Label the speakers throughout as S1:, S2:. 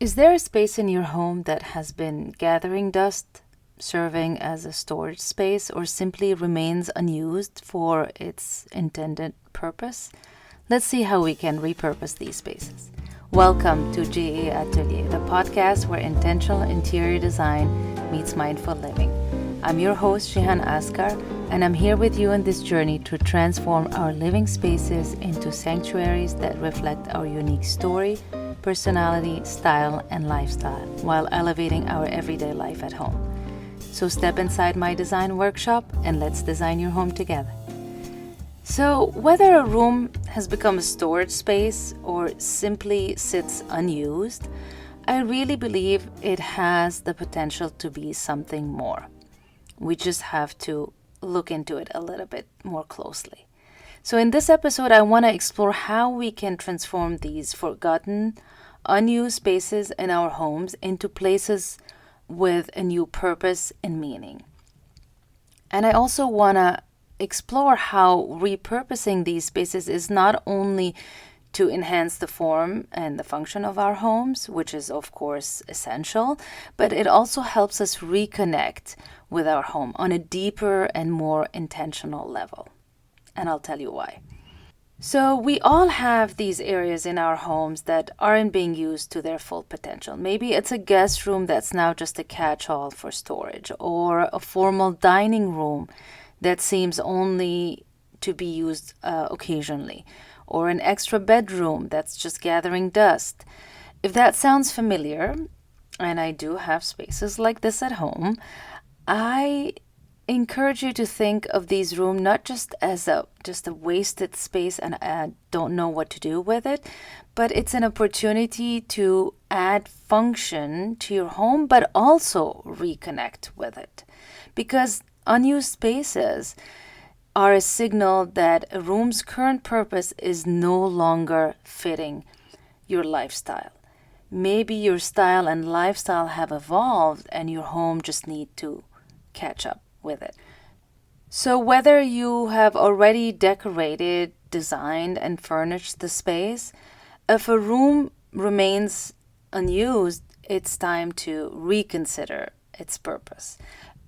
S1: Is there a space in your home that has been gathering dust, serving as a storage space, or simply remains unused for its intended purpose? Let's see how we can repurpose these spaces. Welcome to GA Atelier, the podcast where intentional interior design meets mindful living. I'm your host, Shihan Askar, and I'm here with you on this journey to transform our living spaces into sanctuaries that reflect our unique story, personality, style, and lifestyle while elevating our everyday life at home. So step inside my design workshop and let's design your home together. So whether a room has become a storage space or simply sits unused, I really believe it has the potential to be something more. We just have to look into it a little bit more closely. So in this episode, I want to explore how we can transform these forgotten, unused spaces in our homes into places with a new purpose and meaning. And I also want to explore how repurposing these spaces is not only to enhance the form and the function of our homes, which is of course essential, but it also helps us reconnect with our home on a deeper and more intentional level. And I'll tell you why. So we all have these areas in our homes that aren't being used to their full potential. Maybe it's a guest room that's now just a catch-all for storage, or a formal dining room that seems only to be used occasionally, or an extra bedroom that's just gathering dust. If that sounds familiar, and I do have spaces like this at home, I encourage you to think of these rooms not just as a wasted space and I don't know what to do with it, but it's an opportunity to add function to your home, but also reconnect with it. Because unused spaces are a signal that a room's current purpose is no longer fitting your lifestyle. Maybe your style and lifestyle have evolved and your home just need to catch up with it. So whether you have already decorated, designed, and furnished the space, if a room remains unused, it's time to reconsider its purpose.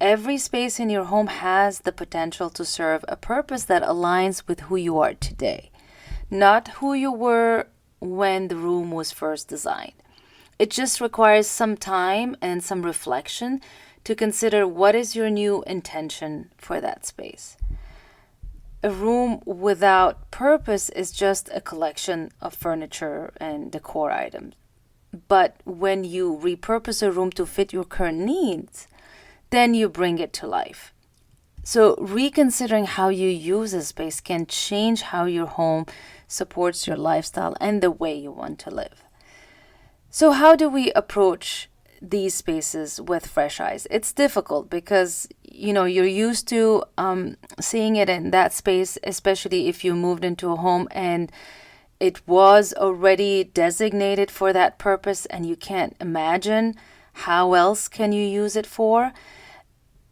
S1: Every space in your home has the potential to serve a purpose that aligns with who you are today, not who you were when the room was first designed. It just requires some time and some reflection to consider what is your new intention for that space. A room without purpose is just a collection of furniture and decor items. But when you repurpose a room to fit your current needs, then you bring it to life. So reconsidering how you use a space can change how your home supports your lifestyle and the way you want to live. So how do we approach these spaces with fresh eyes? It's difficult because you're used to seeing it in that space, especially if you moved into a home and it was already designated for that purpose and you can't imagine how else can you use it for.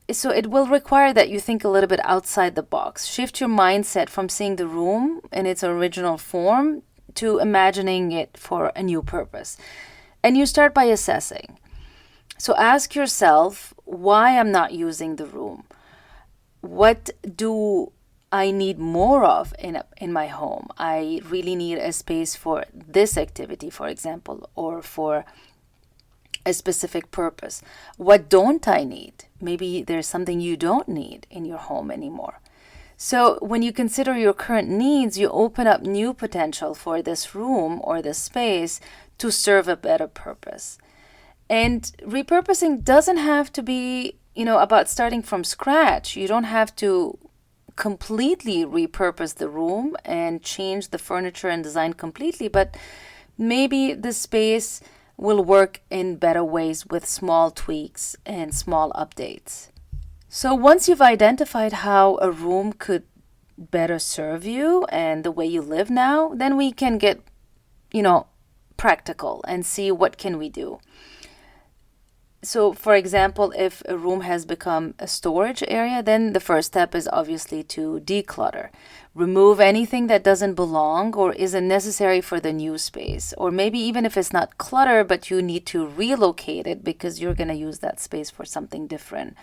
S1: So it will require that you think a little bit outside the box. Shift your mindset from seeing the room in its original form to imagining it for a new purpose. And you start by assessing. So ask yourself why I'm not using the room. What do I need more of in my home? I really need a space for this activity, for example, or for a specific purpose. What don't I need? Maybe there's something you don't need in your home anymore. So when you consider your current needs, you open up new potential for this room or this space to serve a better purpose. And repurposing doesn't have to be, about starting from scratch. You don't have to completely repurpose the room and change the furniture and design completely, but maybe the space will work in better ways with small tweaks and small updates. So once you've identified how a room could better serve you and the way you live now, then we can get, practical and see what can we do. So, for example, if a room has become a storage area, then the first step is obviously to declutter. Remove anything that doesn't belong or isn't necessary for the new space. Or maybe even if it's not clutter, but you need to relocate it because you're going to use that space for something different.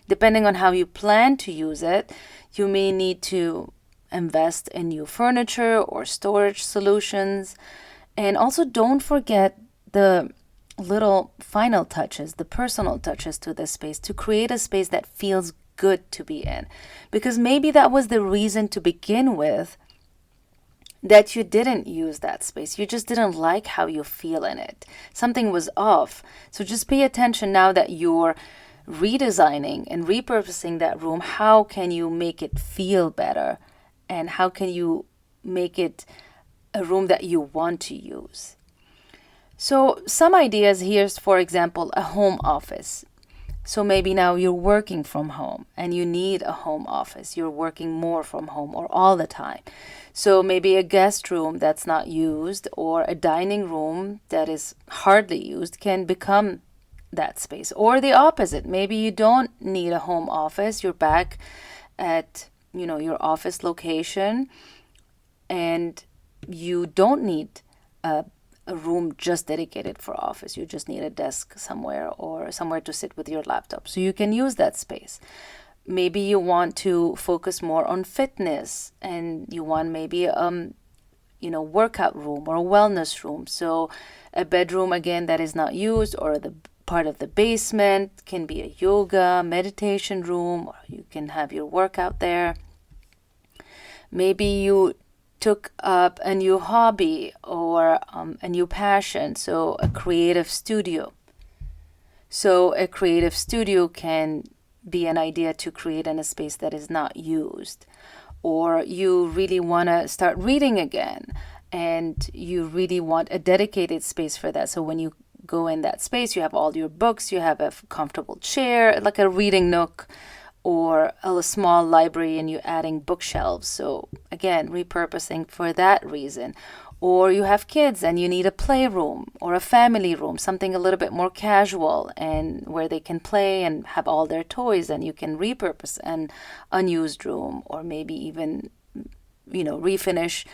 S1: Depending on how you plan to use it, you may need to invest in new furniture or storage solutions. And also, don't forget the little final touches, the personal touches to this space, to create a space that feels good to be in. Because maybe that was the reason to begin with that you didn't use that space. You just didn't like how you feel in it. Something was off. So just pay attention now that you're redesigning and repurposing that room. How can you make it feel better? And how can you make it a room that you want to use? So some ideas here's, for example, a home office. So maybe now you're working from home and you need a home office. You're working more from home or all the time. So maybe a guest room that's not used or a dining room that is hardly used can become that space. Or the opposite. Maybe you don't need a home office. You're back at, your office location and you don't need a room just dedicated for office. You just need a desk somewhere or somewhere to sit with your laptop. So you can use that space. Maybe you want to focus more on fitness and you want maybe workout room or a wellness room. So a bedroom again that is not used, or the part of the basement can be a yoga, meditation room, or you can have your workout there. Maybe you took up a new hobby or a new passion, so a creative studio. So a creative studio can be an idea to create in a space that is not used. Or you really want to start reading again and you really want a dedicated space for that. So when you go in that space, you have all your books, you have a comfortable chair, like a reading nook, or a small library, and you adding bookshelves. So again, repurposing for that reason. Or you have kids and you need a playroom or a family room, something a little bit more casual and where they can play and have all their toys, and you can repurpose an unused room, or maybe even, refinish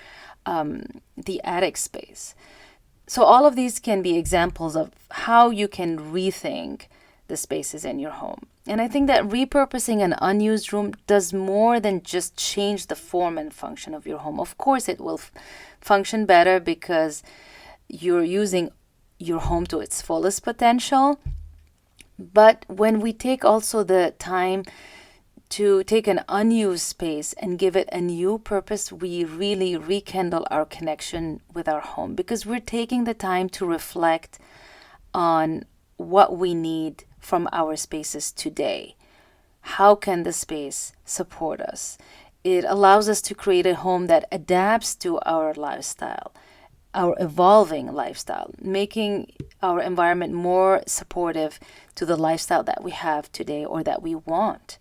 S1: the attic space. So all of these can be examples of how you can rethink the spaces in your home. And I think that repurposing an unused room does more than just change the form and function of your home. Of course, it will function better because you're using your home to its fullest potential. But when we take also the time to take an unused space and give it a new purpose, we really rekindle our connection with our home, because we're taking the time to reflect on what we need from our spaces today. How can the space support us? It allows us to create a home that adapts to our lifestyle, our evolving lifestyle, making our environment more supportive to the lifestyle that we have today or that we want.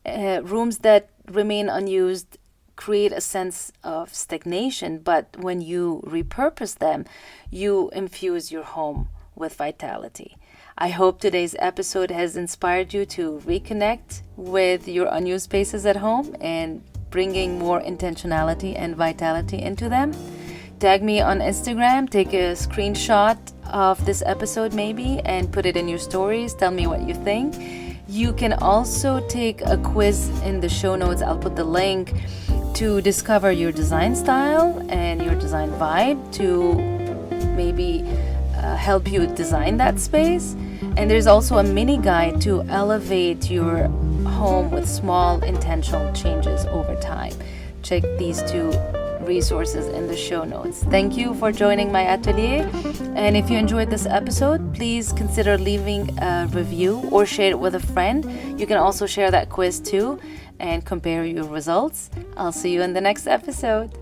S1: Rooms that remain unused create a sense of stagnation, but when you repurpose them, you infuse your home with vitality. I hope today's episode has inspired you to reconnect with your unused spaces at home and bringing more intentionality and vitality into them. Tag me on Instagram, take a screenshot of this episode maybe, and put it in your stories. Tell me what you think. You can also take a quiz in the show notes. I'll put the link to discover your design style and your design vibe to maybe help you design that space. And there's also a mini guide to elevate your home with small intentional changes over time. Check these two resources in the show notes. Thank you for joining my atelier. And if you enjoyed this episode, please consider leaving a review or share it with a friend. You can also share that quiz too and compare your results. I'll see you in the next episode.